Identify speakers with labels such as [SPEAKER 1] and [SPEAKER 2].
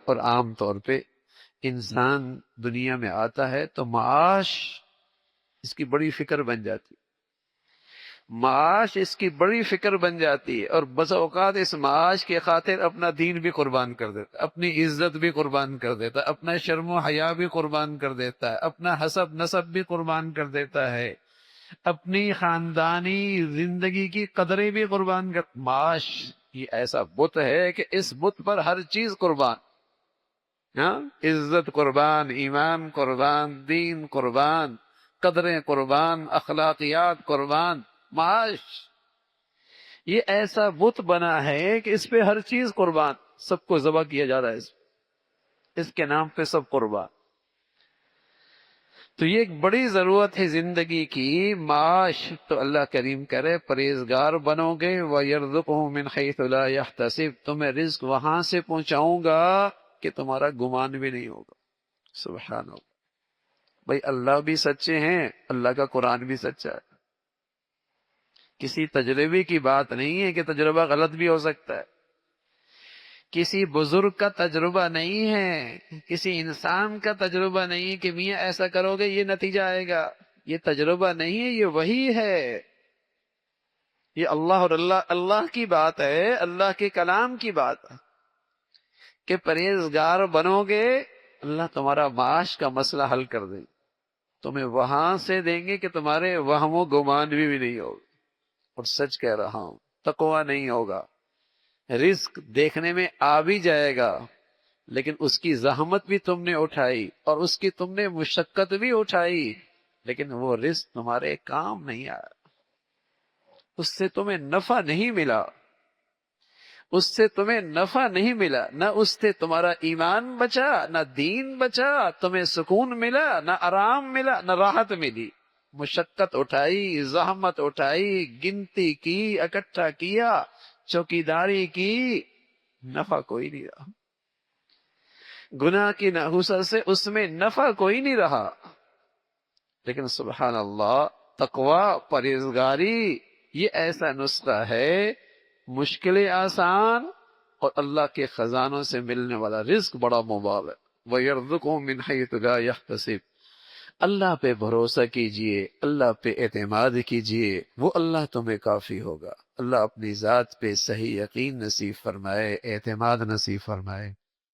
[SPEAKER 1] اور عام طور پہ انسان دنیا میں آتا ہے تو معاش اس کی بڑی فکر بن جاتی، معاش اس کی بڑی فکر بن جاتی ہے، اور بس اوقات اس معاش کی خاطر اپنا دین بھی قربان کر دیتا ہے، اپنی عزت بھی قربان کر دیتا ہے، اپنا شرم و حیا بھی قربان کر دیتا ہے، اپنا حسب نسب بھی قربان کر دیتا ہے، اپنی خاندانی زندگی کی قدریں بھی قربان کر۔ معاش یہ ایسا بت ہے کہ اس بت پر ہر چیز قربان، ہاں، عزت قربان، ایمان قربان، دین قربان، قدریں قربان، اخلاقیات قربان۔ معاش یہ ایسا بت بنا ہے کہ اس پہ ہر چیز قربان، سب کو ذبح کیا جا رہا ہے، اس کے نام پہ سب قربان۔ تو یہ ایک بڑی ضرورت ہے زندگی کی، معاش۔ تو اللہ کریم کرے پرہیزگار بنو گے، وَيَرْزُقْهُ مِنْ حَيْثُ لَا يَحْتَسِبْ، تمہیں رزق وہاں سے پہنچاؤں گا کہ تمہارا گمان بھی نہیں ہوگا۔ سبحان اللہ۔ بھائی اللہ بھی سچے ہیں، اللہ کا قرآن بھی سچا ہے، کسی تجربے کی بات نہیں ہے کہ تجربہ غلط بھی ہو سکتا ہے، کسی بزرگ کا تجربہ نہیں ہے، کسی انسان کا تجربہ نہیں ہے کہ میاں ایسا کرو گے یہ نتیجہ آئے گا، یہ تجربہ نہیں ہے، یہ وحی ہے، یہ اللہ اور اللہ کی بات ہے، اللہ کے کلام کی بات ہے کہ پرہیزگار بنو گے اللہ تمہارا معاش کا مسئلہ حل کر دیں، تمہیں وہاں سے دیں گے کہ تمہارے وہم و گمان بھی نہیں ہوگا۔ اور سچ کہہ رہا ہوں، تقوی نہیں ہوگا، رزق دیکھنے میں آ بھی جائے گا لیکن اس کی زحمت بھی تم نے اٹھائی اور اس کی تم نے مشقت بھی اٹھائی، لیکن وہ رزق تمہارے کام نہیں آیا، اس سے تمہیں نفع نہیں ملا، اس سے تمہیں نفع نہیں ملا، نہ اس سے تمہارا ایمان بچا، نہ دین بچا، تمہیں سکون ملا، نہ آرام ملا، نہ راحت ملی، مشقت اٹھائی، زحمت اٹھائی، گنتی کی، اکٹھا کیا، چوکیداری کی، نفع کوئی نہیں رہا، گناہ کی نحوست سے اس میں نفع کوئی نہیں رہا۔ لیکن سبحان اللہ، تقوی، پرہیزگاری یہ ایسا نسخہ ہے، مشکلیں آسان اور اللہ کے خزانوں سے ملنے والا رزق بڑا مبارک ہے۔ وَيَرْزُقُهُ مِنْ حَيْثُ لَا يَحْتَسِبْ۔ اللہ پہ بھروسہ کیجئے، اللہ پہ اعتماد کیجئے، وہ اللہ تمہیں کافی ہوگا۔ اللہ اپنی ذات پہ صحیح یقین نصیب فرمائے، اعتماد نصیب فرمائے۔